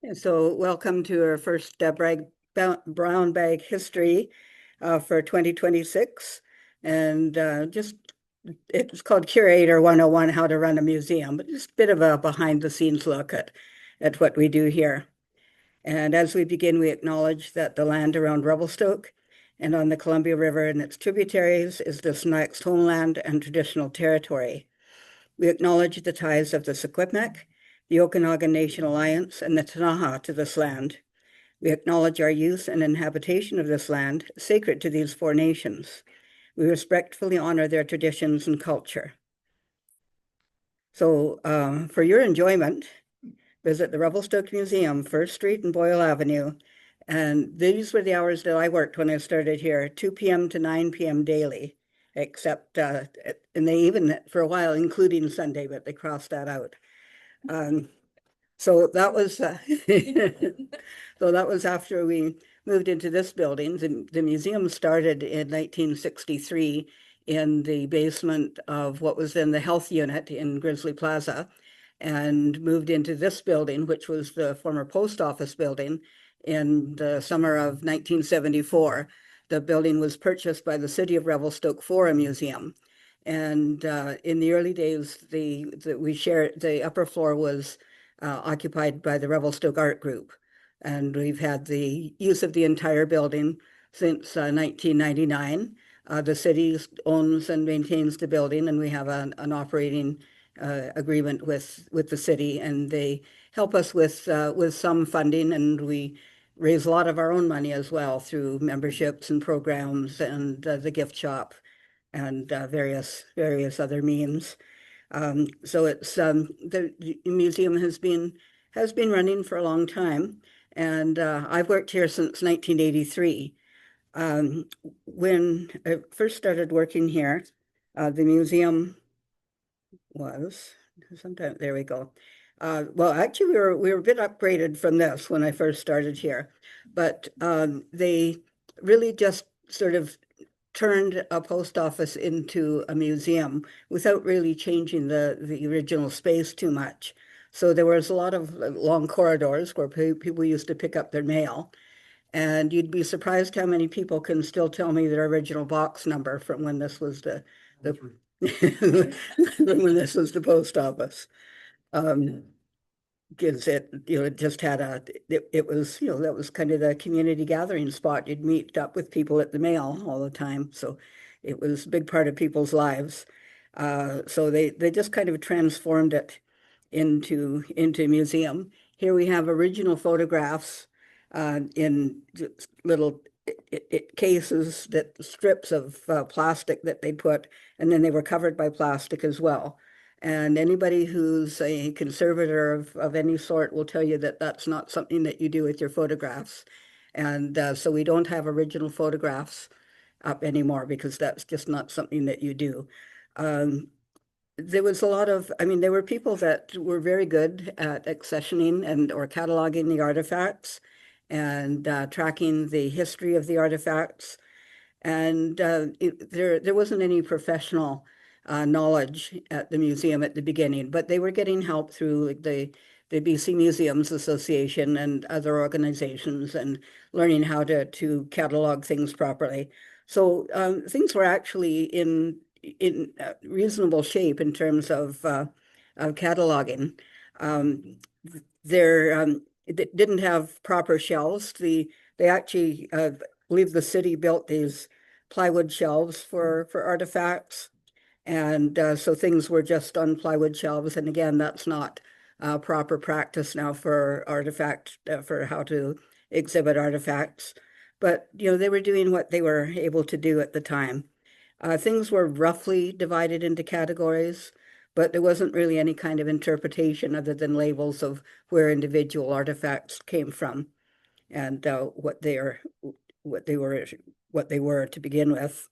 And so welcome to our first brown bag history for 2026. And it's called Curator 101, How to Run a Museum, but just a bit of a behind the scenes look at what we do here. And as we begin, we acknowledge that the land around Revelstoke and on the Columbia River and its tributaries is the Snacks homeland and traditional territory. We acknowledge the ties of the Secwepemc, the Okanagan Nation Alliance, and the Ktunaxa to this land. We acknowledge our use and inhabitation of this land, sacred to these four nations. We respectfully honor their traditions and culture. So for your enjoyment, visit the Revelstoke Museum, 1st Street and Boyle Avenue. And these were the hours that I worked when I started here, 2 p.m. to 9 p.m. daily, except, and they even, for a while, including Sunday, but they crossed that out. So that was so that was after we moved into this building. The museum started in 1963 in the basement of what was then the health unit in Grizzly Plaza, and moved into this building, which was the former post office building, in the summer of 1974. The building was purchased by the city of Revelstoke for a museum. And in the early days, the upper floor was occupied by the Revelstoke Art Group. And we've had the use of the entire building since 1999. The city owns and maintains the building, and we have an operating agreement with the city, and they help us with some funding, and we raise a lot of our own money as well through memberships and programs and the gift shop and various other means. So it's the museum has been running for a long time, and I've worked here since 1983. When I first started working here, the museum was sometime, there we go. Well, actually, we were a bit upgraded from this when I first started here, but they really just sort of turned a post office into a museum without really changing the original space too much. So there was a lot of long corridors where people used to pick up their mail. And you'd be surprised how many people can still tell me their original box number from when this was the when this was the post office. Because it just had it was, that was kind of the community gathering spot. You'd meet up with people at the mail all the time. So it was a big part of people's lives. So they just kind of transformed it into a museum. Here we have original photographs in little cases, strips of plastic that they put, and then they were covered by plastic as well. And anybody who's a conservator of any sort will tell you that that's not something that you do with your photographs. And so we don't have original photographs up anymore because that's just not something that you do. There was a lot of, I mean, there were people that were very good at accessioning or cataloging the artifacts and tracking the history of the artifacts. And there wasn't any professional knowledge at the museum at the beginning, but they were getting help through like the BC Museums Association and other organizations, and learning how to catalog things properly. So things were actually in reasonable shape in terms of cataloging. It didn't have proper shelves. They actually believe the city built these plywood shelves for artifacts. And so things were just on plywood shelves. And again, that's not proper practice now for for how to exhibit artifacts. But, they were doing what they were able to do at the time. Things were roughly divided into categories, but there wasn't really any kind of interpretation other than labels of where individual artifacts came from and what they were to begin with.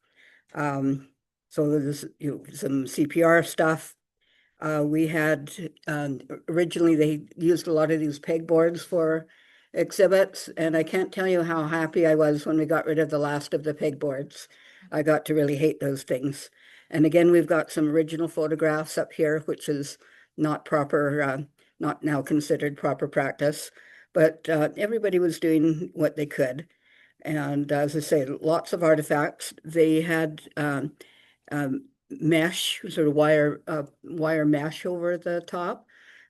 So there's some CPR stuff. We had originally they used a lot of these pegboards for exhibits, and I can't tell you how happy I was when we got rid of the last of the pegboards. I got to really hate those things. And again, we've got some original photographs up here, which is not proper, not now considered proper practice. but everybody was doing what they could. And as I say, lots of artifacts. They had mesh, sort of wire mesh over the top.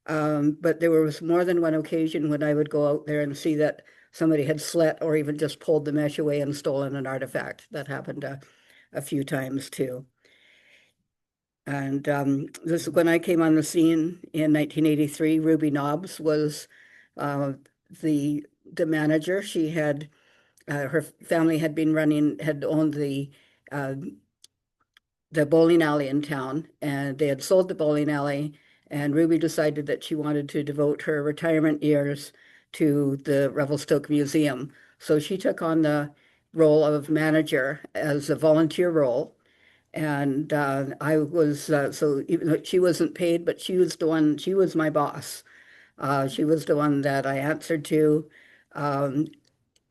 But there was more than one occasion when I would go out there and see that somebody had slit or even just pulled the mesh away and stolen an artifact. That happened a few times too. And this when I came on the scene in 1983. Ruby Nobbs was uh, the the manager. She had her family had owned uh, the bowling alley in town, and they had sold the bowling alley. And Ruby decided that she wanted to devote her retirement years to the Revelstoke Museum. So she took on the role of manager as a volunteer role. And I was, so even though she wasn't paid, but she was my boss. She was the one that I answered to. Um,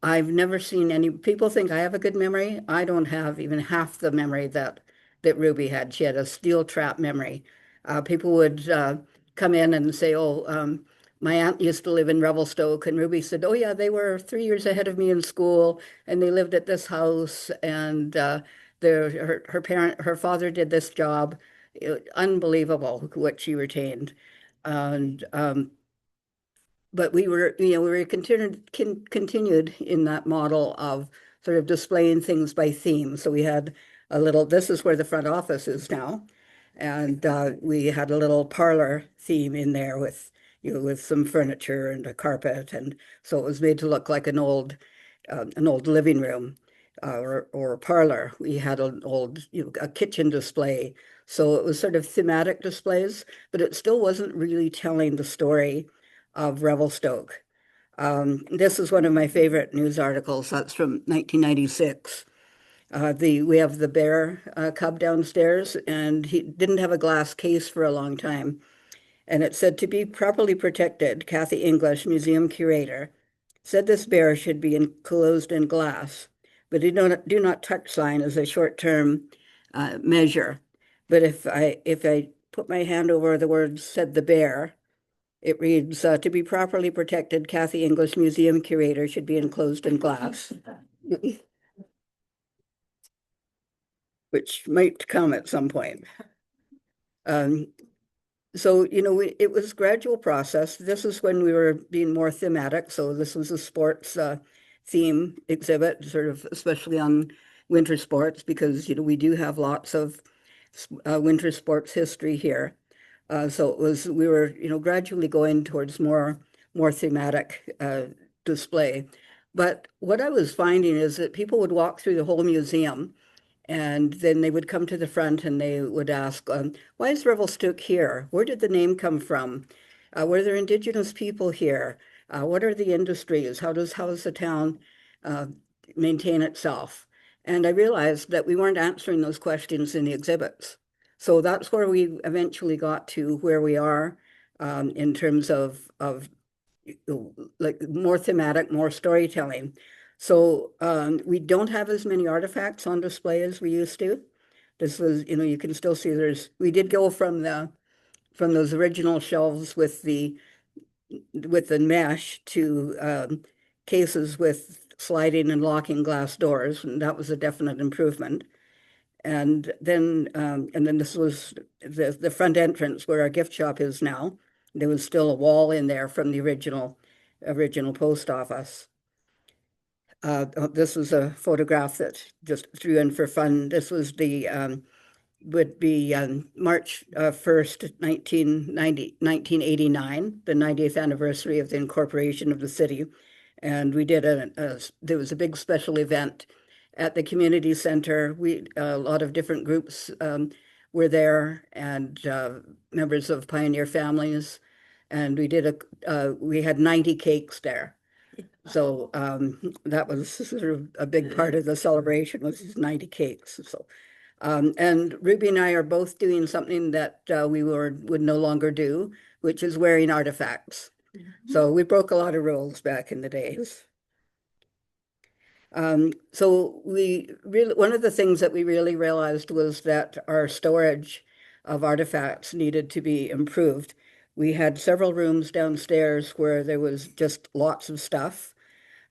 I've never seen any people think I have a good memory. I don't have even half the memory that Ruby had. She had a steel trap memory. People would come in and say, "Oh, my aunt used to live in Revelstoke," and Ruby said, "Oh yeah, they were 3 years ahead of me in school, and they lived at this house, and her father did this job." Unbelievable what she retained, and but we were continued in that model of sort of displaying things by theme. So we had a little, this is where the front office is now. And we had a little parlor theme in there with, with some furniture and a carpet. And so it was made to look like an old living room or a parlor. We had an old, a kitchen display. So it was sort of thematic displays, but it still wasn't really telling the story of Revelstoke. This is one of my favorite news articles. That's from 1996. We have the bear cub downstairs, and he didn't have a glass case for a long time. And it said, to be properly protected, Kathy English, museum curator, said this bear should be enclosed in glass, but do not touch sign as a short-term measure. But if I put my hand over the words said the bear, it reads, to be properly protected, Kathy English museum curator should be enclosed in glass, which might come at some point. Um, so, it was a gradual process. This is when we were being more thematic. So this was a sports theme exhibit, sort of especially on winter sports, because, we do have lots of winter sports history here. So we were, gradually going towards more thematic display. But what I was finding is that people would walk through the whole museum, and then they would come to the front and they would ask, why is Revelstoke here? Where did the name come from? Were there indigenous people here? What are the industries? How does the town uh, maintain itself? And I realized that we weren't answering those questions in the exhibits. So that's where we eventually got to where we are in terms of like more thematic, more storytelling. So we don't have as many artifacts on display as we used to. This was, you can still see we did go from those original shelves with the mesh to cases with sliding and locking glass doors, and that was a definite improvement. And then this was the front entrance where our gift shop is now. There was still a wall in there from the original post office. This was a photograph that just threw in for fun. This was the would be March 1st, 1989, the 90th anniversary of the incorporation of the city. And we did there was a big special event at the community center. A lot of different groups were there, and members of pioneer families. And we had 90 cakes there. So that was sort of a big part of the celebration was these 90 cakes. So and Ruby and I are both doing something that we would no longer do, which is wearing artifacts. So we broke a lot of rules back in the days. So one of the things that we really realized was that our storage of artifacts needed to be improved. We had several rooms downstairs where there was just lots of stuff.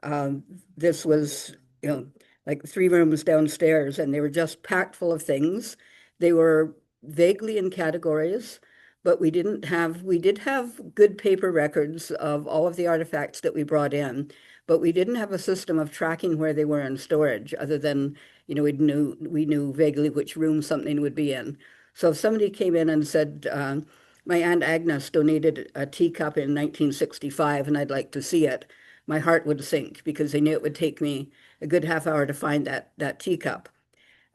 Um, this was, you know, like 3 rooms downstairs, and they were just packed full of things. They were vaguely in categories, but we did have good paper records of all of the artifacts that we brought in, but we didn't have a system of tracking where they were in storage other than, we knew vaguely which room something would be in. So if somebody came in and said, my Aunt Agnes donated a teacup in 1965 and I'd like to see it, my heart would sink because I knew it would take me a good half hour to find that teacup.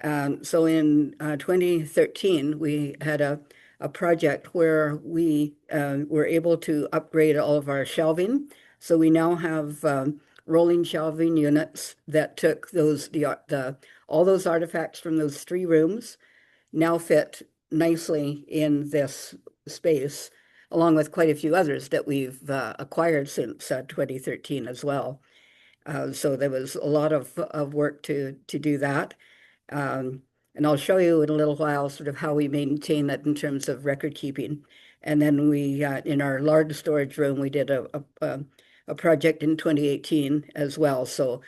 So in 2013, we had a project where we were able to upgrade all of our shelving. So we now have rolling shelving units that took all those artifacts from those 3 rooms now fit nicely in this space, along with quite a few others that we've acquired since 2013 as well. So there was a lot of work to do that. Um, and I'll show you in a little while sort of how we maintain that in terms of record keeping. And then we, in our large storage room, we did a project in 2018 as well. So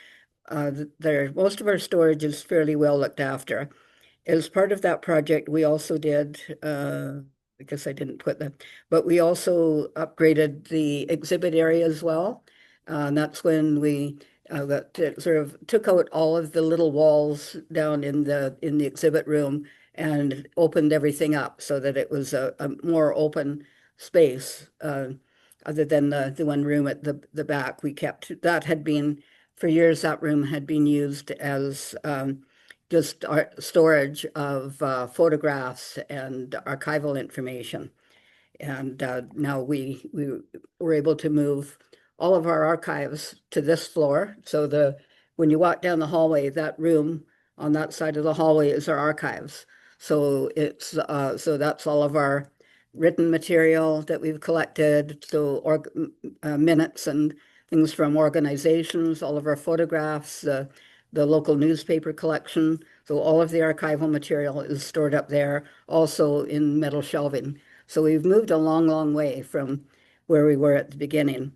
most of our storage is fairly well looked after. As part of that project, we also did, I guess I didn't put that, but we also upgraded the exhibit area as well. And that's when we sort of took out all of the little walls down in the exhibit room and opened everything up so that it was a more open space. Other than the one room at the back, we kept that had been for years. That room had been used as just storage of photographs and archival information. And now we were able to move all of our archives to this floor. So when you walk down the hallway, that room on that side of the hallway is our archives. So so that's all of our written material that we've collected. So minutes and things from organizations, all of our photographs, the local newspaper collection. So all of the archival material is stored up there, also in metal shelving. So we've moved a long, long way from where we were at the beginning.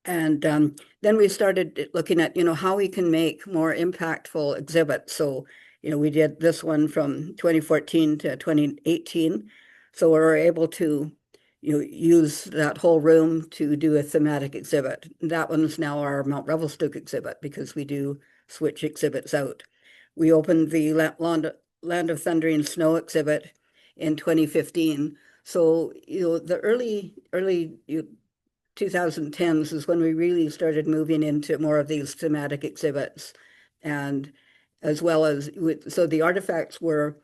And then we started looking at, how we can make more impactful exhibits. So, we did this one from 2014 to 2018. So we were able to, use that whole room to do a thematic exhibit. That one's now our Mount Revelstoke exhibit because we do switch exhibits out. We opened the Land of Thunder and Snow exhibit in 2015. So, the early 2010s is when we really started moving into more of these thematic exhibits. And as well as, so the artifacts were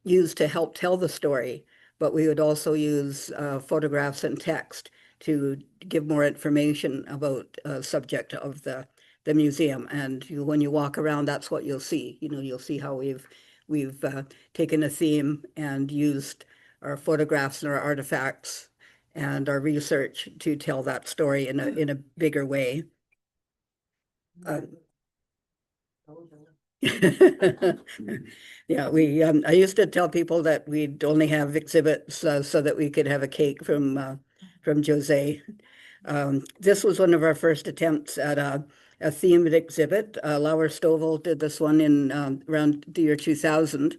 used to help tell the story, but we would also use photographs and text to give more information about subject of the museum. And when you walk around, that's what you'll see. You'll see how we've taken a theme and used our photographs and our artifacts and our research to tell that story in a bigger way. Uh, yeah, I used to tell people that we'd only have exhibits so that we could have a cake from Jose. This was one of our first attempts at a themed exhibit. Laura Stovall did this one in around the year 2000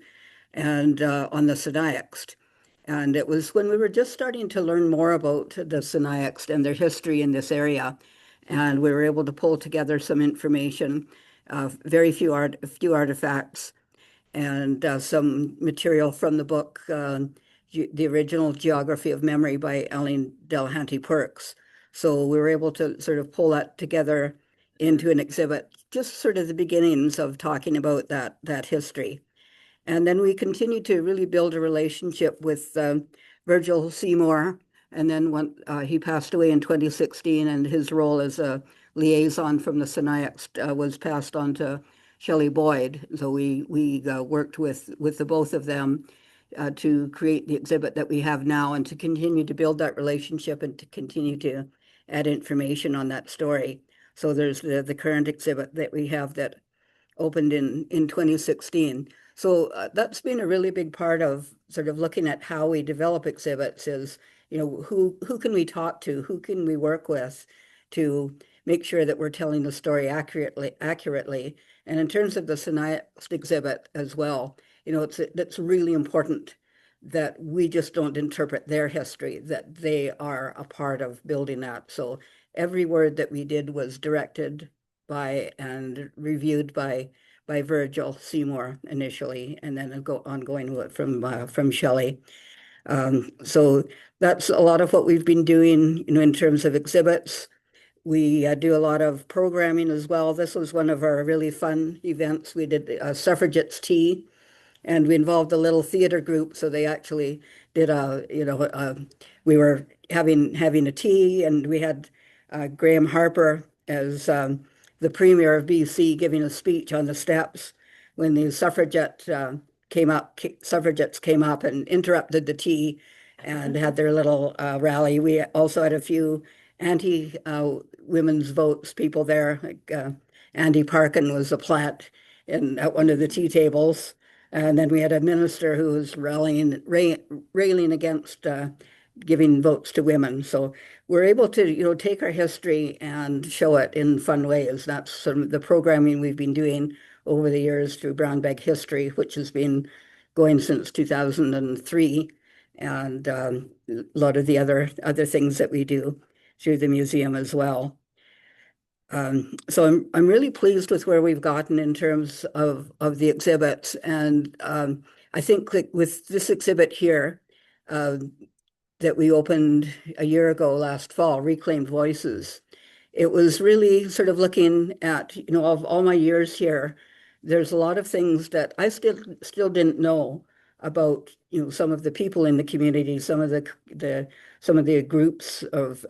and on the Sinayaxt. And it was when we were just starting to learn more about the Sinayaxt and their history in this area. And we were able to pull together some information, very few artifacts, and some material from the book, The Original Geography of Memory by Eileen Delahanty Perks. So we were able to sort of pull that together into an exhibit, just sort of the beginnings of talking about that history. And then we continued to really build a relationship with Virgil Seymour. And then when he passed away in 2016, and his role as a liaison from the Sinayaxt was passed on to Shelley Boyd. So we worked with the both of them to create the exhibit that we have now and to continue to build that relationship and to continue to add information on that story. So there's the current exhibit that we have that opened in 2016. So that's been a really big part of sort of looking at how we develop exhibits is who can we talk to? Who can we work with to make sure that we're telling the story accurately. And in terms of the Sinias exhibit as well, it's really important that we just don't interpret their history, that they are a part of building that. So every word that we did was directed by and reviewed by Virgil Seymour initially, and then ongoing from Shelley. So that's a lot of what we've been doing, in terms of exhibits. We do a lot of programming as well. This was one of our really fun events. We did suffragettes tea, and we involved a little theater group. So they actually did we were having a tea, and we had Graham Harper as the Premier of BC giving a speech on the steps when the suffragettes came up and interrupted the tea and had their little rally. We also had a few anti women's votes people there, like Andy Parkin was a plant at one of the tea tables. And then we had a minister who was railing against giving votes to women. So we're able to, take our history and show it in fun ways. That's sort of the programming we've been doing over the years through Brown Bag History, which has been going since 2003, and a lot of the other things that we do through the museum as well. So I'm really pleased with where we've gotten in terms of the exhibits, and I think that with this exhibit here that we opened a year ago last fall, Reclaimed Voices, it was really sort of looking at, of all my years here, there's a lot of things that I still didn't know about, some of the people in the community, some of the groups of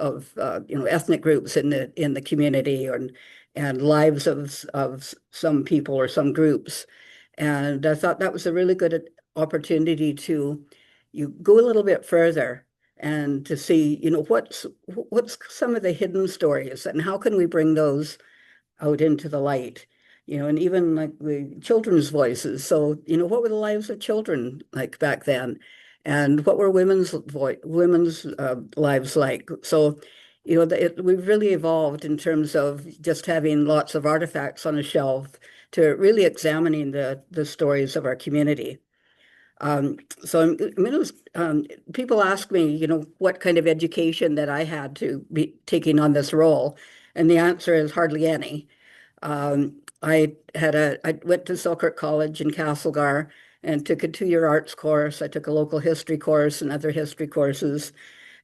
ethnic groups in the community, and lives of some people or some groups. And I thought that was a really good opportunity to go a little bit further and to see, what's some of the hidden stories and how can we bring those out into the light, and even like the children's voices. So, what were the lives of children like back then? And what were women's lives like? So, we've really evolved in terms of just having lots of artifacts on a shelf to really examining the stories of our community. So people ask me, what kind of education that I had to be taking on this role, and the answer is hardly any. I went to Selkirk College in Castlegar and took a 2-year arts course. I took a local history course and other history courses,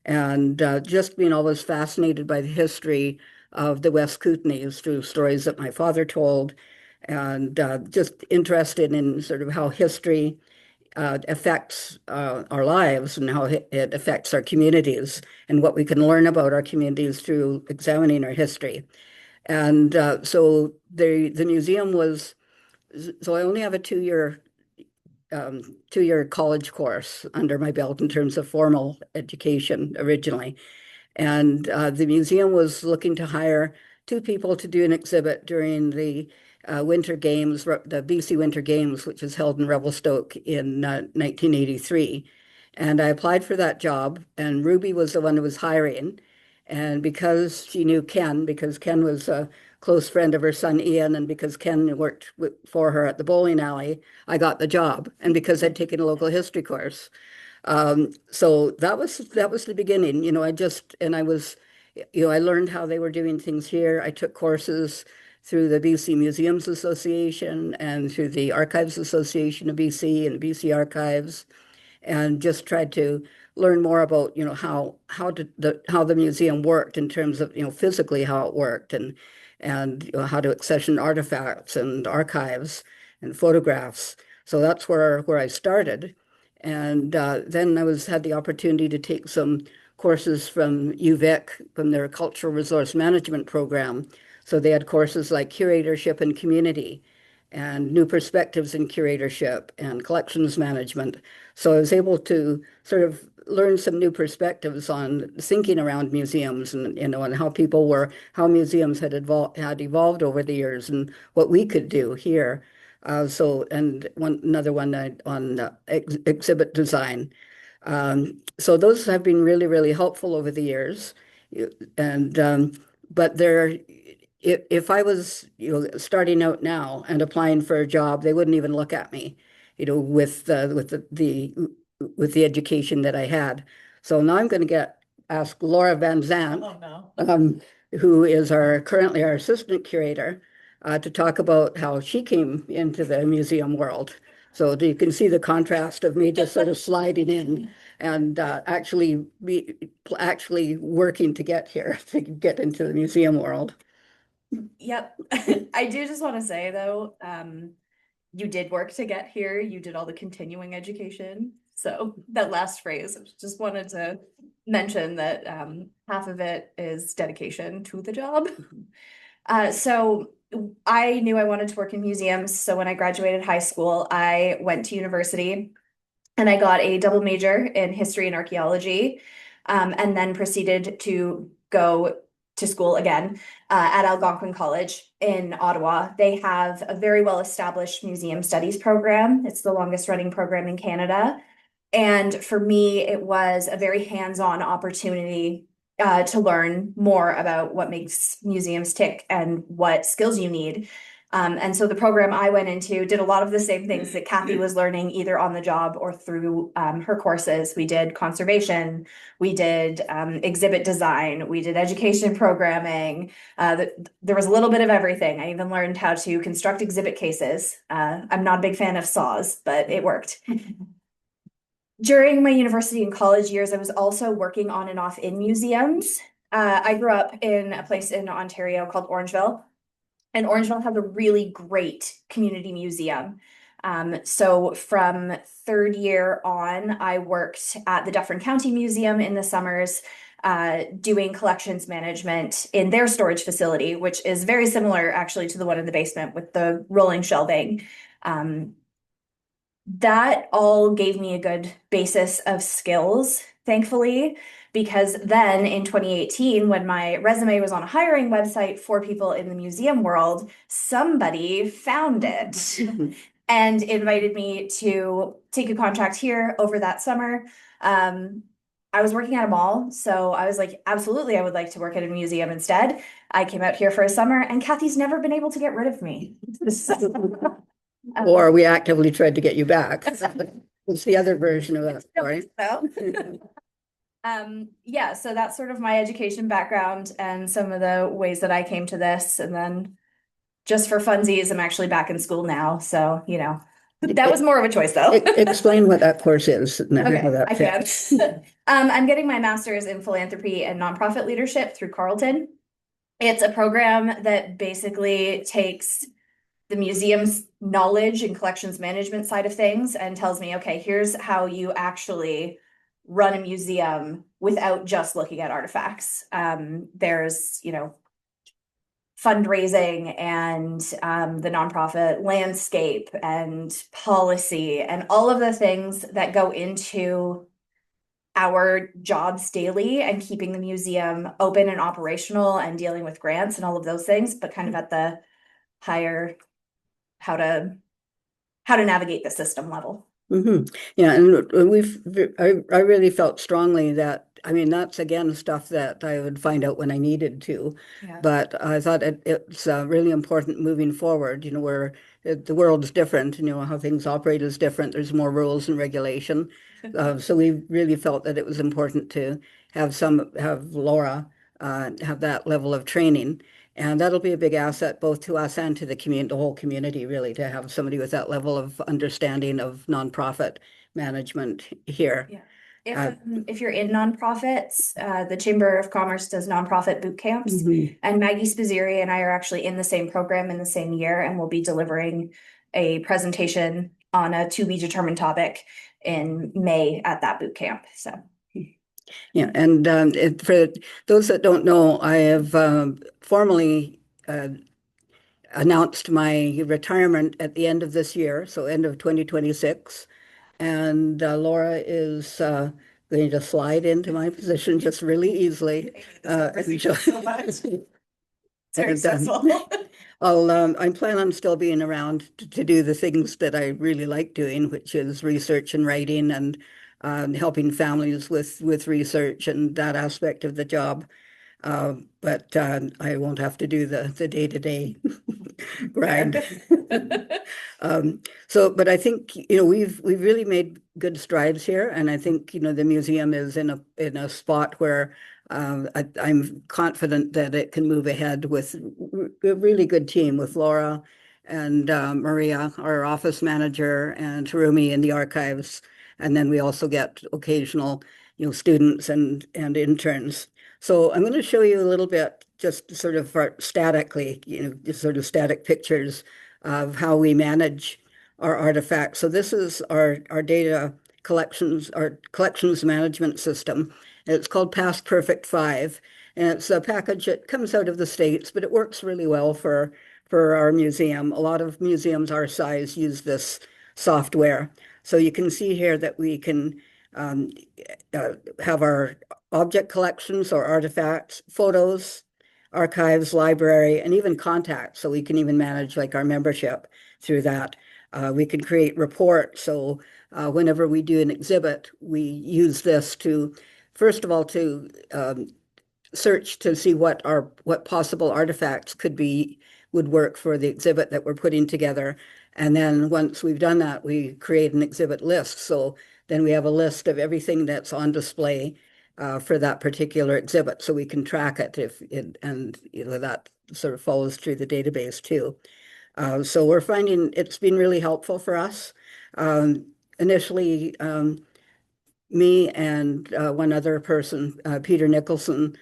and just being always fascinated by the history of the West Kootenays through stories that my father told, and just interested in sort of how history affects our lives and how it affects our communities and what we can learn about our communities through examining our history. And so the museum was, so I only have a 2-year college course under my belt in terms of formal education originally. And the museum was looking to hire 2 people to do an exhibit during the Winter Games, the BC Winter Games, which was held in Revelstoke in 1983. And I applied for that job, and Ruby was the one who was hiring. And because she knew Ken, because Ken was a close friend of her son Ian, and because Ken worked for her at the bowling alley, I got the job. And because I'd taken a local history course. So that was the beginning. I learned how they were doing things here. I took courses through the BC Museums Association and through the Archives Association of BC and BC Archives, and just tried to learn more about, how the museum worked in terms of, physically how it worked, and how to accession artifacts and archives and photographs. So that's where I started. And then had the opportunity to take some courses from UVic, from their Cultural Resource Management program. So they had courses like curatorship and community, and new perspectives in curatorship and collections management. So I was able to sort of learn some new perspectives on thinking around museums, and and how museums had evolved over the years, and what we could do here. Another one on exhibit design. So those have been really, really helpful over the years. And but if I was, starting out now and applying for a job, they wouldn't even look at me, with the education that I had. So now I'm going to ask Laura Van Zandt, Oh, no. who is currently our assistant curator, to talk about how she came into the museum world. So you can see the contrast of me just sort of sliding in and actually working to get here, to get into the museum world. Yep. I do just want to say though, you did work to get here. You did all the continuing education. So that last phrase, I just wanted to mention that half of it is dedication to the job. So I knew I wanted to work in museums. So when I graduated high school, I went to university and I got a double major in history and archaeology, and then proceeded to go to school again at Algonquin College in Ottawa. They have a very well established museum studies program. It's the longest running program in Canada. And for me, it was a very hands-on opportunity to learn more about what makes museums tick and what skills you need. And so the program I went into did a lot of the same things that Kathy was learning either on the job or through her courses. We did conservation, we did exhibit design, we did education programming. There was a little bit of everything. I even learned how to construct exhibit cases. I'm not a big fan of saws, but it worked. During my university and college years, I was also working on and off in museums. I grew up in a place in Ontario called Orangeville. And Orangeville has a really great community museum. So from third year on, I worked at the Dufferin County Museum in the summers, doing collections management in their storage facility, which is very similar actually to the one in the basement with the rolling shelving. That all gave me a good basis of skills, thankfully, because then in 2018, when my resume was on a hiring website for people in the museum world, somebody found it and invited me to take a contract here over that summer. I was working at a mall, so I was like, absolutely, I would like to work at a museum instead. I came out here for a summer, and Kathy's never been able to get rid of me. Or we actively tried to get you back. It's the other version of that story. Yeah, so that's sort of my education background and some of the ways that I came to this. And then just for funsies, I'm actually back in school now. So, that was more of a choice though. Explain what that course is. Okay, I can. I'm getting my master's in philanthropy and nonprofit leadership through Carleton. It's a program that basically takes the museum's knowledge and collections management side of things and tells me, okay, here's how you actually run a museum without just looking at artifacts. There's, fundraising and the nonprofit landscape and policy and all of the things that go into our jobs daily and keeping the museum open and operational and dealing with grants and all of those things, but kind of at the higher how to navigate the system level. Yeah, and I really felt strongly that, I mean, that's again stuff that I would find out when I needed to. Yeah. But I thought it's really important moving forward, where the world's different, how things operate is different. There's more rules and regulation. So we really felt that it was important to have Laura have that level of training. And that'll be a big asset both to us and to the whole community, really, to have somebody with that level of understanding of nonprofit management here. Yeah. If you're in nonprofits, the Chamber of Commerce does nonprofit boot camps, and Maggie Spizzeri and I are actually in the same program in the same year, and we'll be delivering a presentation on a to be determined topic in May at that boot camp. So. Yeah, and for those that don't know, I have formally announced my retirement at the end of this year, so end of 2026. And Laura is going to slide into my position just really easily. So much. It's very stressful. I plan on still being around to do the things that I really like doing, which is research and writing and helping families with research and that aspect of the job. But I won't have to do the day-to-day grind. But I think we've really made good strides here, and I think the museum is in a spot where I'm confident that it can move ahead with a really good team with Laura and Maria, our office manager, and Harumi in the archives, and then we also get occasional students and interns. So I'm going to show you a little bit, just sort of statically, just sort of static pictures of how we manage our artifacts. So this is our data collections, our collections management system. It's called Past Perfect 5, and it's a package that comes out of the States, but it works really well for our museum. A lot of museums our size use this software. So you can see here that we can um, have our object collections or artifacts, photos, archives, library, and even contacts. So we can even manage like our membership through that. We can create reports. So whenever we do an exhibit, we use this to, first of all, to search to see what possible artifacts would work for the exhibit that we're putting together. And then once we've done that, we create an exhibit list. So then we have a list of everything that's on display for that particular exhibit, so we can track it and that sort of follows through the database too. So we're finding it's been really helpful for us. Initially, me and one other person, Peter Nicholson,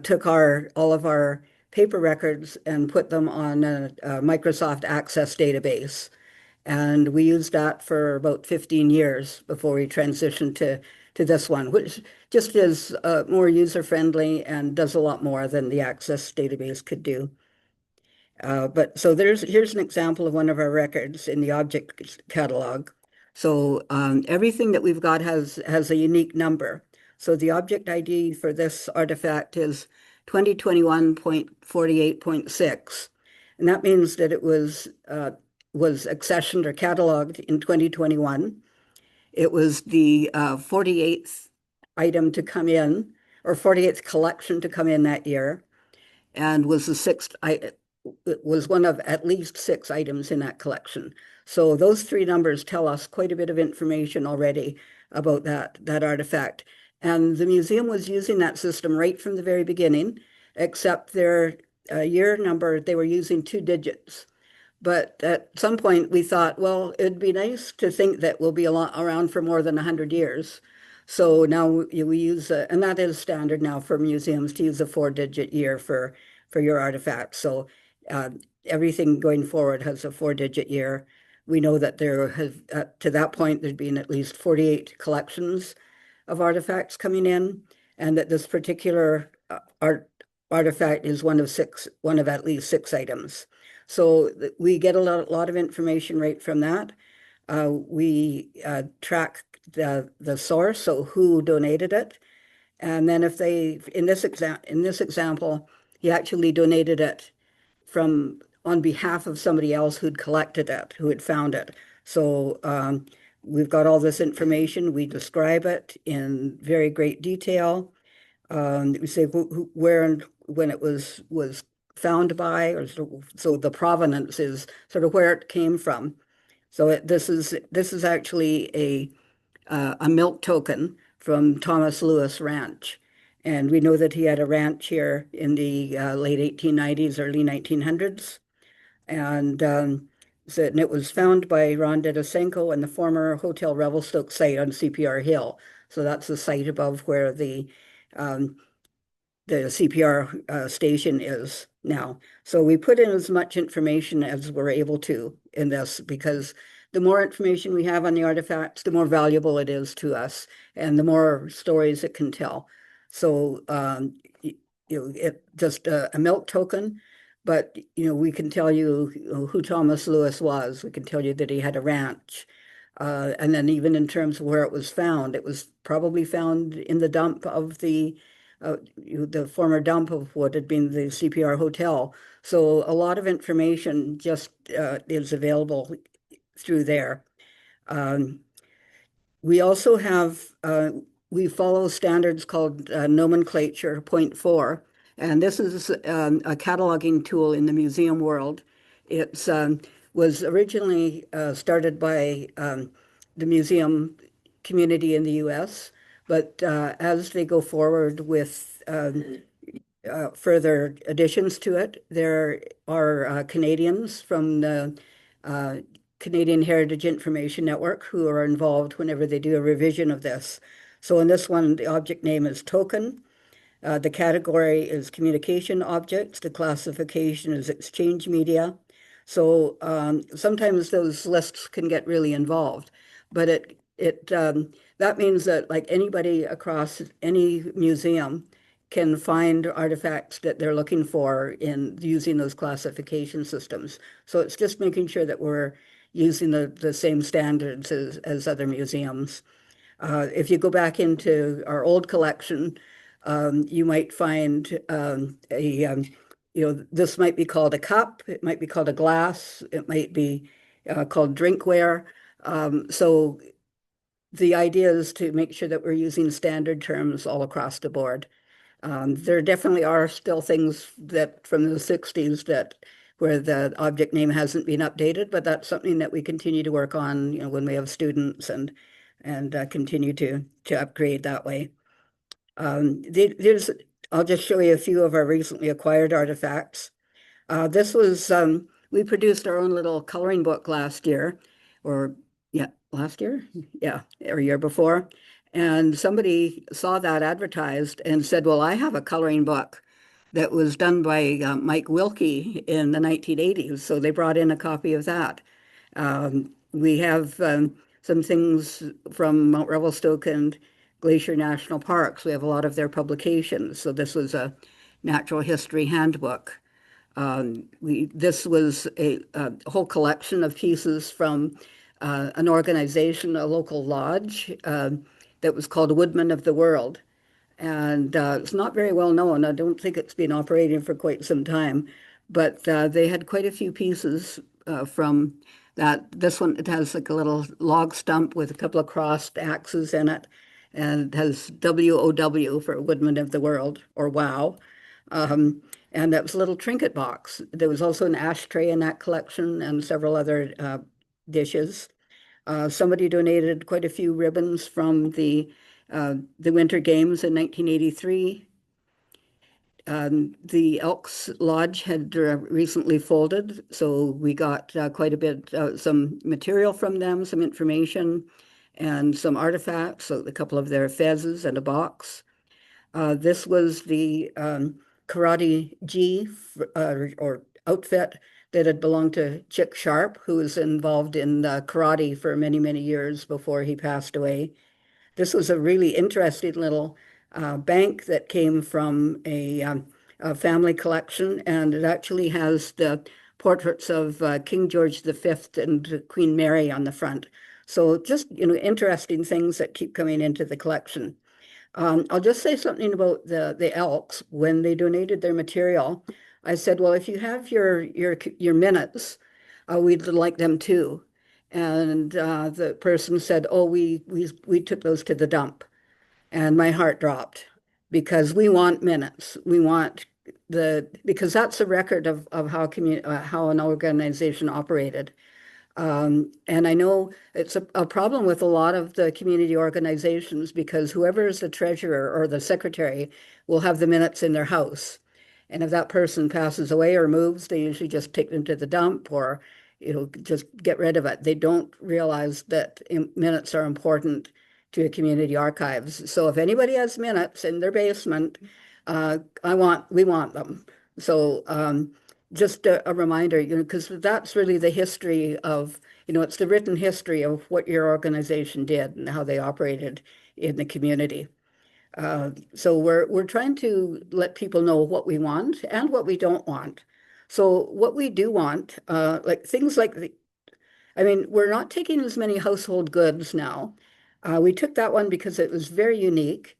took all of our paper records and put them on a Microsoft Access database. And we used that for about 15 years before we transitioned to this one, which just is more user-friendly and does a lot more than the Access database could do. But so here's an example of one of our records in the object catalog. So everything that we've got has a unique number. So the object ID for this artifact is 2021.48.6. And that means that it was accessioned or cataloged in 2021. It was the 48th item to come in, or 48th collection to come in that year, and was the sixth. It was one of at least 6 items in that collection. So those 3 numbers tell us quite a bit of information already about that artifact. And the museum was using that system right from the very beginning, except their year number, they were using 2 digits. But at some point, we thought, well, it'd be nice to think that we'll be around for more than 100 years. So now we use, and that is standard now for museums to use a 4-digit year for your artifacts. So uh, everything going forward has a 4-digit year. We know that there has, to that point, there'd been at least 48 collections of artifacts coming in, and that this particular artifact is one of at least 6 items. So we get a lot of information right from that. We track the source, so who donated it, and then if they in this example, he actually donated it from on behalf of somebody else who'd collected it, who had found it. So we've got all this information. We describe it in very great detail. We say where and when it was found by, or so the provenance is sort of where it came from. So this is actually a milk token from Thomas Lewis Ranch. And we know that he had a ranch here in the late 1890s, early 1900s. And and it was found by Ron Dedesenko in the former Hotel Revelstoke site on CPR Hill. So that's the site above where um, the CPR station is now. So we put in as much information as we're able to in this, because the more information we have on the artifacts, the more valuable it is to us and the more stories it can tell. So it just a milk token, but we can tell you, who Thomas Lewis was. We can tell you that he had a ranch. And then even in terms of where it was probably found in the dump of the former dump of what had been the CPR hotel. So a lot of information just is available through there. Um, We also have, we follow standards called nomenclature point four, and this is a cataloging tool in the museum world. It's was originally started by the museum community in the US, but as they go forward with further additions to it, there are Canadians from the uh, Canadian Heritage Information Network who are involved whenever they do a revision of this. So in this one, the object name is token. The category is communication objects. The classification is exchange media. So sometimes those lists can get really involved, but that means that like anybody across any museum can find artifacts that they're looking for in using those classification systems. So it's just making sure that we're using the same standards as other museums. If you go back into our old collection, you might find this might be called a cup, it might be called a glass, it might be called drinkware. So the idea is to make sure that we're using standard terms all across the board. There definitely are still things that from the 60s that where the object name hasn't been updated, but that's something that we continue to work on, when we have students and continue to upgrade that way. There's I'll just show you a few of our recently acquired artifacts. This was we produced our own little coloring book last year, or yeah, last year, yeah, or year before, and somebody saw that advertised and said, "Well, I have a coloring book that was done by Mike Wilkie in the 1980s," so they brought in a copy of that. We have some things from Mount Revelstoke and Glacier National Parks. We have a lot of their publications. So this was a natural history handbook. This was a whole collection of pieces from an organization, a local lodge that was called Woodmen of the World. And it's not very well known. I don't think it's been operating for quite some time, but they had quite a few pieces from that. This one, it has like a little log stump with a couple of crossed axes in it, and it has WOW for Woodmen of the World, or WOW. And that was a little trinket box. There was also an ashtray in that collection and several other dishes. Somebody donated quite a few ribbons from the Winter Games in 1983. The Elks Lodge had recently folded, so we got quite a bit, some material from them, some information, and some artifacts, so a couple of their fezzes and a box. This was the Karate G or outfit that had belonged to Chick Sharp, who was involved in karate for many, many years before he passed away. This was a really interesting little bank that came from a family collection, and it actually has the portraits of King George V and Queen Mary on the front. So just, interesting things that keep coming into the collection. I'll just say something about the Elks. When they donated their material, I said, well, if you have your minutes, we'd like them too. And the person said, oh, we took those to the dump. And my heart dropped because we want minutes. We want because that's a record of how an organization operated. And I know it's a problem with a lot of the community organizations because whoever is the treasurer or the secretary will have the minutes in their house. And if that person passes away or moves, they usually just take them to the dump or, just get rid of it. They don't realize that minutes are important to community archives. So if anybody has minutes in their basement, we want them. So just a reminder, because that's really the history of, it's the written history of what your organization did and how they operated in the community. So we're trying to let people know what we want and what we don't want. So what we do want, like things like I mean, we're not taking as many household goods now. We took that one because it was very unique.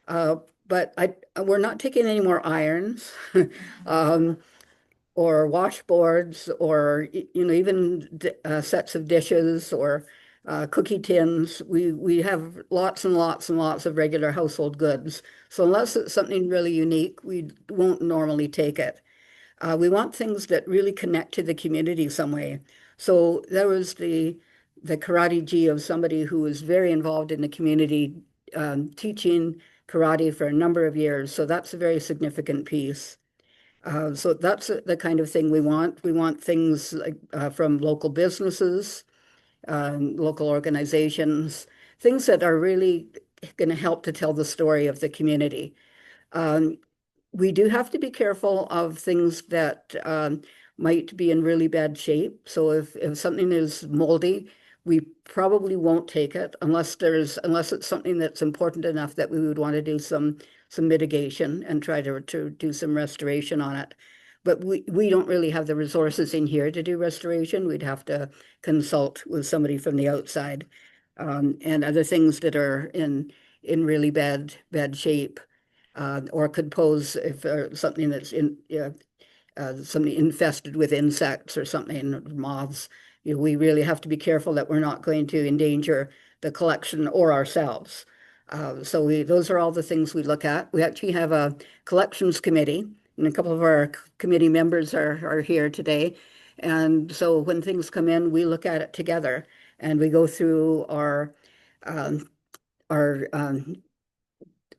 Uh, but we're not taking any more irons. Um, or washboards or even sets of dishes or cookie tins. We have lots and lots and lots of regular household goods. So unless it's something really unique, we won't normally take it. We want things that really connect to the community some way. So there was the karate gi of somebody who was very involved in the community, teaching karate for a number of years. So that's a very significant piece. So that's the kind of thing we want. We want things like from local businesses, local organizations, things that are really going to help to tell the story of the community. Um, we do have to be careful of things that might be in really bad shape. So if something is moldy, we probably won't take it unless it's something that's important enough that we would want to do some mitigation and try to do some restoration on it. But we don't really have the resources in here to do restoration. We'd have to consult with somebody from the outside, and other things that are in really bad shape, or could pose if something that's in something infested with insects or something, moths. You know, we really have to be careful that we're not going to endanger the collection or ourselves. So those are all the things we look at. We actually have a collections committee, and a couple of our committee members are here today. And so when things come in, we look at it together and we go through um, our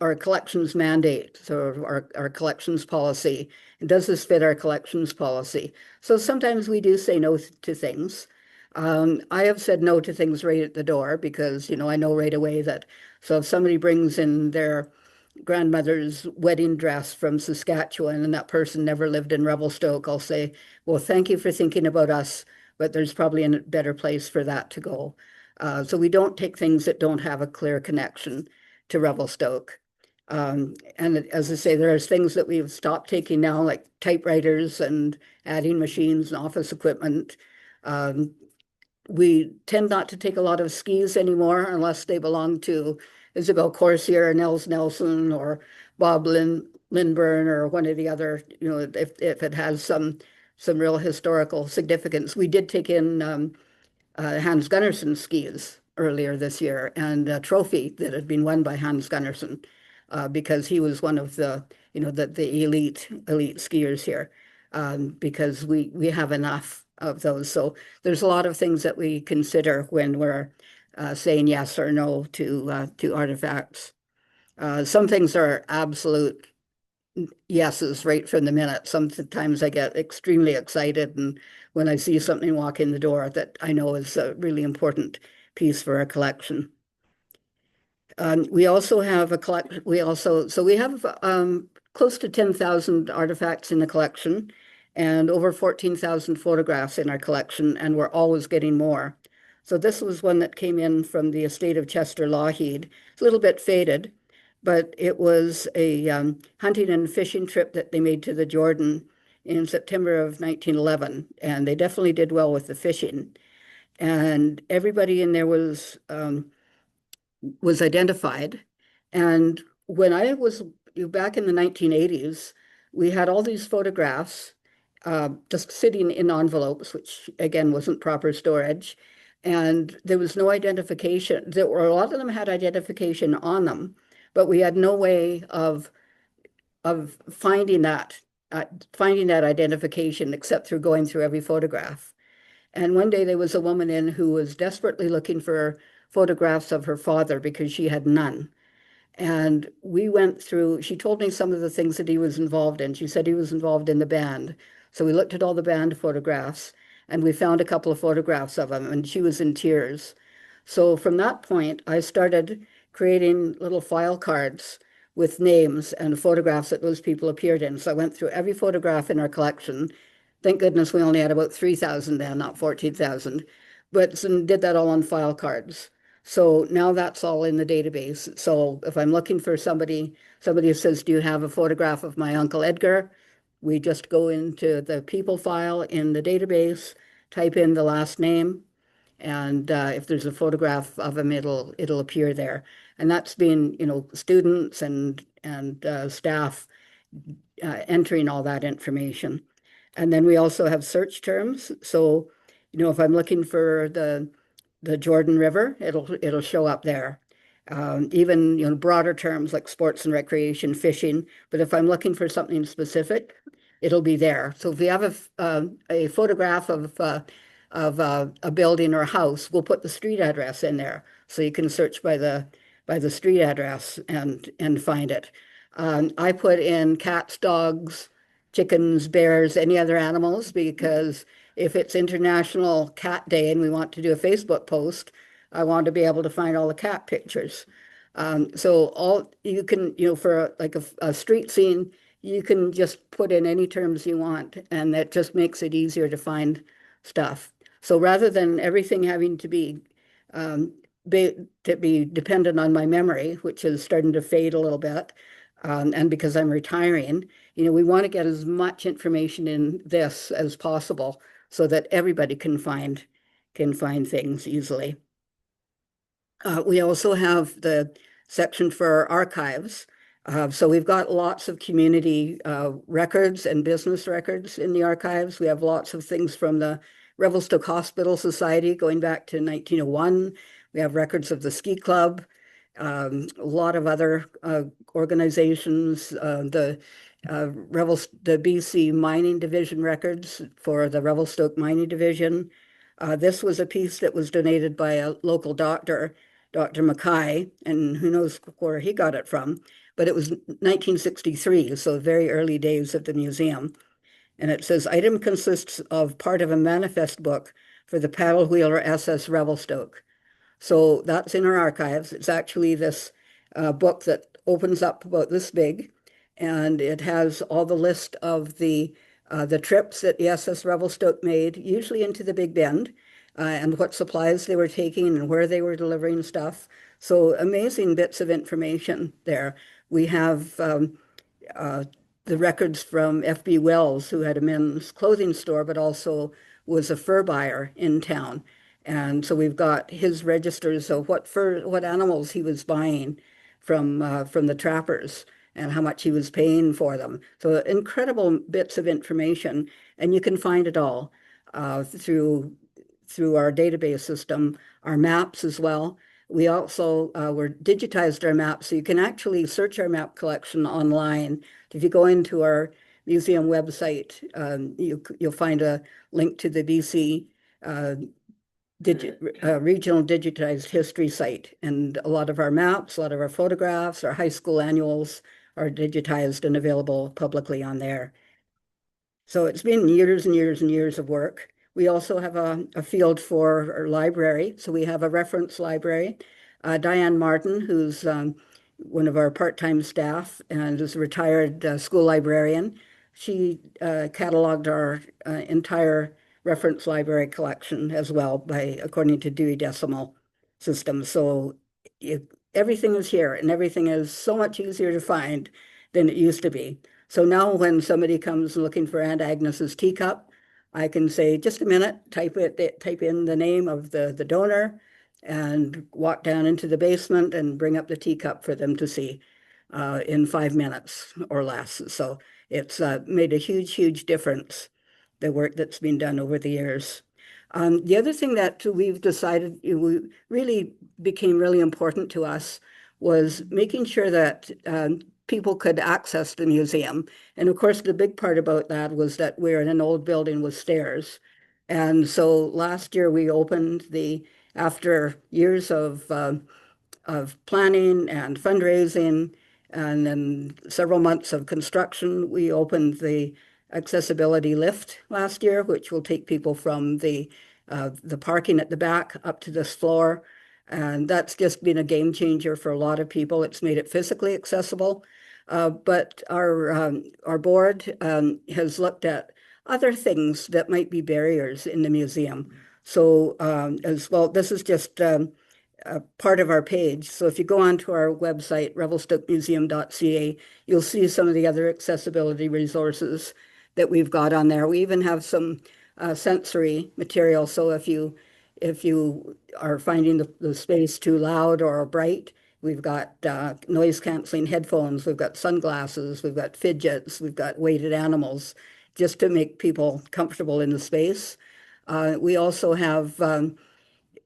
our collections mandate, so our collections policy. And does this fit our collections policy? So sometimes we do say no to things. I have said no to things right at the door because, you know, I know right away that, so if somebody brings in their grandmother's wedding dress from Saskatchewan and that person never lived in Revelstoke, I'll say, well, thank you for thinking about us, but there's probably a better place for that to go. So we don't take things that don't have a clear connection to Revelstoke. And as I say, there's things that we've stopped taking now, like typewriters and adding machines and office equipment. Um, we tend not to take a lot of skis anymore unless they belong to Isabel Corsier or Nels Nelson or Bob Lindburn or one of the other, you know, if it has some real historical significance. We did take in Hans Gunnarsson skis earlier this year and a trophy that had been won by Hans Gunnarsson, because he was one of the, you know, the elite skiers here, because we have enough of those. So there's a lot of things that we consider when we're saying yes or no to artifacts. Some things are absolute yeses right from the minute. Sometimes I get extremely excited, and when I see something walk in the door that I know is a really important piece for a collection. We also have a collect. We have close to 10,000 artifacts in the collection, and over 14,000 photographs in our collection, and we're always getting more. So this was one that came in from the estate of Chester Lougheed. It's a little bit faded, but it was a hunting and fishing trip that they made to the Jordan in September of 1911, and they definitely did well with the fishing. And everybody in there was identified. And when I was back in the 1980s, we had all these photographs just sitting in envelopes, which again wasn't proper storage. And there was no identification. There were a lot of them had identification on them, but we had no way of finding that identification except through going through every photograph. And one day there was a woman in who was desperately looking for photographs of her father because she had none. And we went through, she told me some of the things that he was involved in. She said he was involved in the band. So we looked at all the band photographs and we found a couple of photographs of him, and she was in tears. So from that point, I started creating little file cards with names and photographs that those people appeared in. So I went through every photograph in our collection. Thank goodness we only had about 3,000 then, not 14,000, but did that all on file cards. So now that's all in the database. So if I'm looking for somebody says, do you have a photograph of my Uncle Edgar? We just go into the people file in the database, type in the last name, and if there's a photograph of him, it'll appear there. And that's been, you know, students and staff entering all that information. And then we also have search terms. So, you know, if I'm looking for the Jordan River, it'll show up there. Even broader terms like sports and recreation, fishing. But if I'm looking for something specific, it'll be there. So if we have a photograph of a building or a house, we'll put the street address in there, so you can search by the street address and find it. I put in cats, dogs, chickens, bears, any other animals, because if it's International Cat Day and we want to do a Facebook post, I want to be able to find all the cat pictures. So all you can, for like a street scene, you can just put in any terms you want, and that just makes it easier to find stuff. So rather than everything having um, to be dependent on my memory, which is starting to fade a little bit, and because I'm retiring, we want to get as much information in this as possible so that everybody can find things easily. We also have the section for archives. So we've got lots of community records and business records in the archives. We have lots of things from the Revelstoke Hospital Society going back to 1901. We have records of the ski club, a lot of other organizations, the BC Mining Division records for the Revelstoke Mining Division. This was a piece that was donated by a local doctor, Dr. Mackay, and who knows where he got it from, but it was 1963, so very early days of the museum. And it says, item consists of part of a manifest book for the paddle wheeler SS Revelstoke. So that's in our archives. It's actually this book that opens up about this big, and it has all the list of the trips that the SS Revelstoke made, usually into the Big Bend, and what supplies they were taking and where they were delivering stuff. So amazing bits of information there. We have uh, the records from F.B. Wells, who had a men's clothing store, but also was a fur buyer in town. And so we've got his registers of what animals he was buying from the trappers and how much he was paying for them. So incredible bits of information, and you can find it all through our database system, our maps as well. We also were digitized our maps, so you can actually search our map collection online. If you go into our museum website, you'll find a link to the BC regional digitized history site, and a lot of our maps, a lot of our photographs, our high school annuals are digitized and available publicly on there. So it's been years and years and years of work. We also have a field for our library. So we have a reference library. Diane Martin, who's one of our part-time staff and is a retired school librarian, she cataloged our entire reference library collection as well according to Dewey Decimal System. So everything is here, and everything is so much easier to find than it used to be. So now when somebody comes looking for Aunt Agnes's teacup, I can say, just a minute, type in the name of the donor and walk down into the basement and bring up the teacup for them to see in 5 minutes or less. So it's made a huge, huge difference, the work that's been done over the years. The other thing that we've decided really became really important to us was making sure that people could access the museum. And of course, the big part about that was that we're in an old building with stairs. And so last year we opened after years of planning and fundraising, and then several months of construction, we opened the accessibility lift last year, which will take people from the parking at the back up to this floor. And that's just been a game changer for a lot of people. It's made it physically accessible. But our board has looked at other things that might be barriers in the museum. So as well, this is just part of our page. So if you go onto our website, revelstokemuseum.ca, you'll see some of the other accessibility resources that we've got on there. We even have some sensory material. So if you are finding the space too loud or bright, we've got noise canceling headphones, we've got sunglasses, we've got fidgets, we've got weighted animals, just to make people comfortable in the space. We also have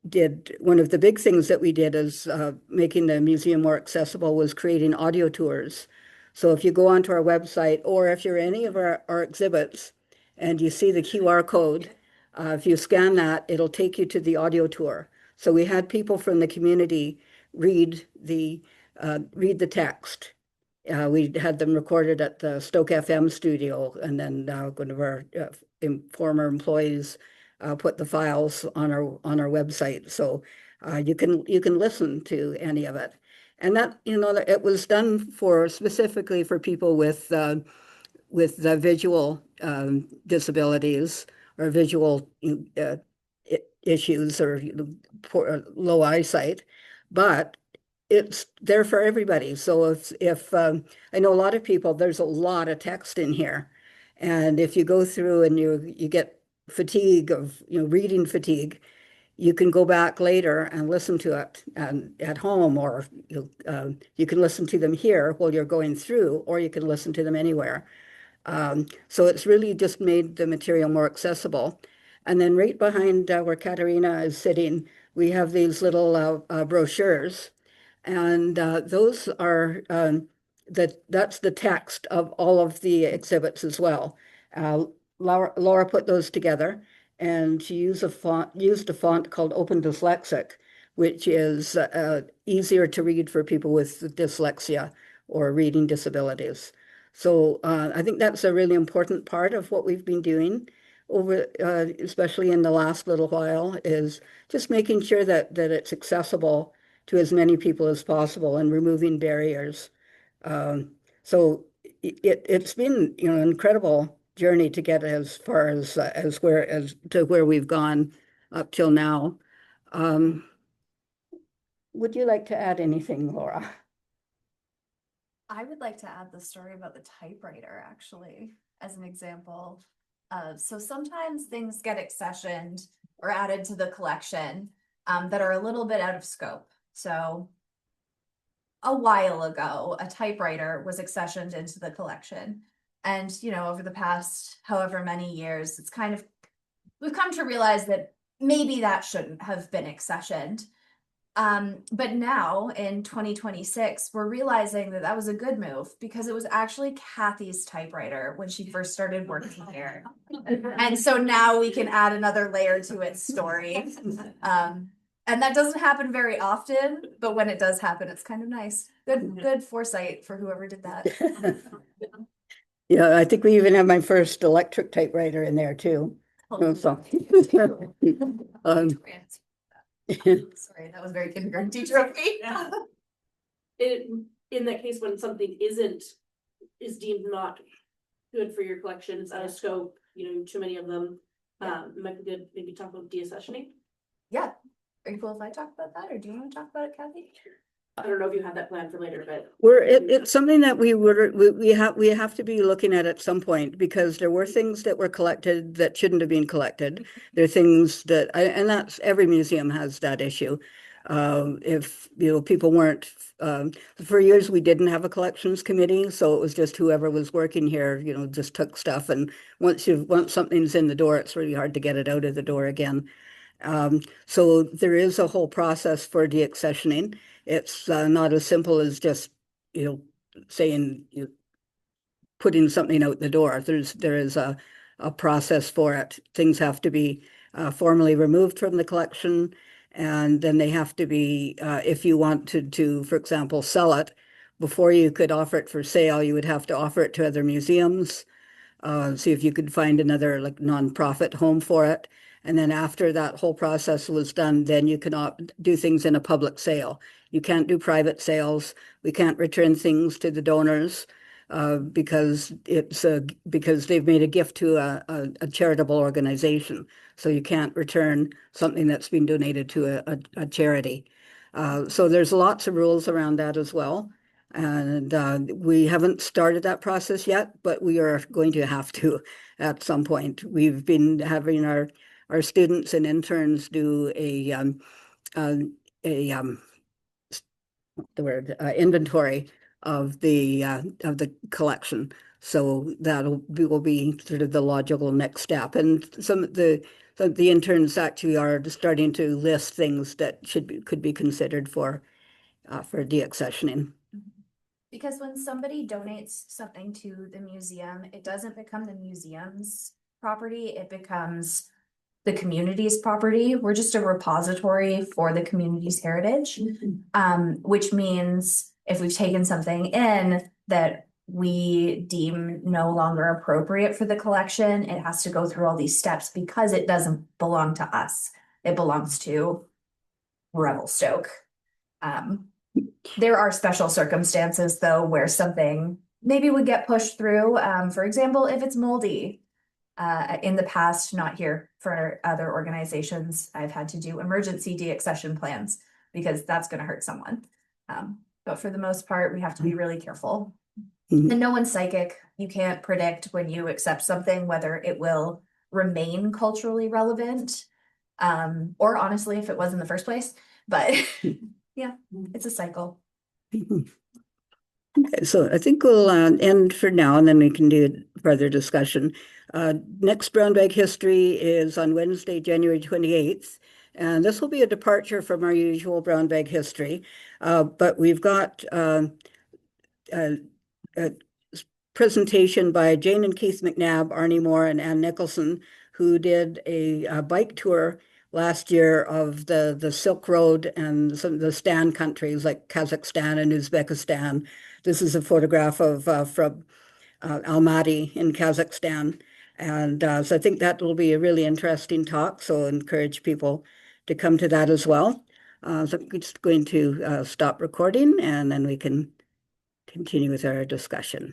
did one of the big things that we did is making the museum more accessible was creating audio tours. So if you go onto our website or if you're any of our exhibits and you see the QR code, if you scan that, it'll take you to the audio tour. So we had people from the community read the text. We had them recorded at the Stoke FM studio, and then one of our former employees put the files on our website, so you can listen to any of it. And that it was done for specifically for people with visual disabilities or visual issues or poor, low eyesight, but it's there for everybody. So if I know a lot of people, there's a lot of text in here, and if you go through and you get fatigue of reading fatigue, you can go back later and listen to it at home, or you can listen to them here while you're going through, or you can listen to them anywhere. So it's really just made the material more accessible. And then right behind where Katerina is sitting, we have these little brochures, and those are that's the text of all of the exhibits as well. Uh, Laura put those together, and she used a font called Open Dyslexic, which is easier to read for people with dyslexia or reading disabilities. So I think that's a really important part of what we've been doing over, especially in the last little while, is just making sure that it's accessible to as many people as possible and removing barriers. Um, so it's been an incredible journey to get as far as to where we've gone up till now. Um, would you like to add anything, Laura? I would like to add the story about the typewriter actually as an example. So sometimes things get accessioned or added to the collection that are a little bit out of scope. So a while ago, a typewriter was accessioned into the collection. And, over the past however many years, we've come to realize that maybe that shouldn't have been accessioned. But now in 2026, we're realizing that was a good move because it was actually Kathy's typewriter when she first started working here. And so now we can add another layer to its story. And that doesn't happen very often, but when it does happen, it's kind of nice. Good foresight for whoever did that. Yeah, I think we even have my first electric typewriter in there too. So, um, Sorry, that was very kindergarten teacher of me. In that case, when something is deemed not good for your collection, it's out of scope, too many of them, it might be good maybe talk about deaccessioning. Yeah. Are you cool if I talk about that, or do you want to talk about it, Kathy? I don't know if you had that plan for later, but it's something that we have to be looking at some point, because there were things that were collected that shouldn't have been collected. There are things and that's every museum has that issue. If people weren't for years we didn't have a collections committee, so it was just whoever was working here just took stuff, and once something's in the door, it's really hard to get it out of the door again. So there is a whole process for deaccessioning. It's not as simple as just, saying, putting something out the door. There is a process for it. Things have to be formally removed from the collection, and then they have to be, if you wanted to, for example, sell it, before you could offer it for sale, you would have to offer it to other museums, see if you could find another nonprofit home for it. And then after that whole process was done, then you can do things in a public sale. You can't do private sales. We can't return things to the donors because because they've made a gift to a charitable organization. So you can't return something that's been donated to a charity. So there's lots of rules around that as well. And we haven't started that process yet, but we are going to have to at some point. We've been having our students and interns do a inventory of the collection. So will be sort of the logical next step. And some of the interns actually are starting to list things that could be considered for deaccessioning. Because when somebody donates something to the museum, it doesn't become the museum's property, it becomes the community's property. We're just a repository for the community's heritage. Which means if we've taken something in that we deem no longer appropriate for the collection, it has to go through all these steps because it doesn't belong to us. It belongs to Revelstoke. There are special circumstances though where something maybe would get pushed through. For example, if it's moldy. In the past, not here, for other organizations, I've had to do emergency deaccession plans because that's going to hurt someone. But for the most part, we have to be really careful. And no one's psychic. You can't predict when you accept something whether it will remain culturally relevant, or honestly, if it was in the first place. But yeah, it's a cycle. Okay, so I think we'll end for now, and then we can do further discussion. Next Brown Bag History is on Wednesday, January 28th, and this will be a departure from our usual Brown Bag History, but we've got a presentation by Jane and Keith McNabb, Arnie Moore, and Ann Nicholson, who did a bike tour last year of the Silk Road and some of the Stan countries like Kazakhstan and Uzbekistan. This is a photograph of from Almaty in Kazakhstan. And so I think that will be a really interesting talk. So I encourage people to come to that as well. So I'm just going to stop recording and then we can continue with our discussion.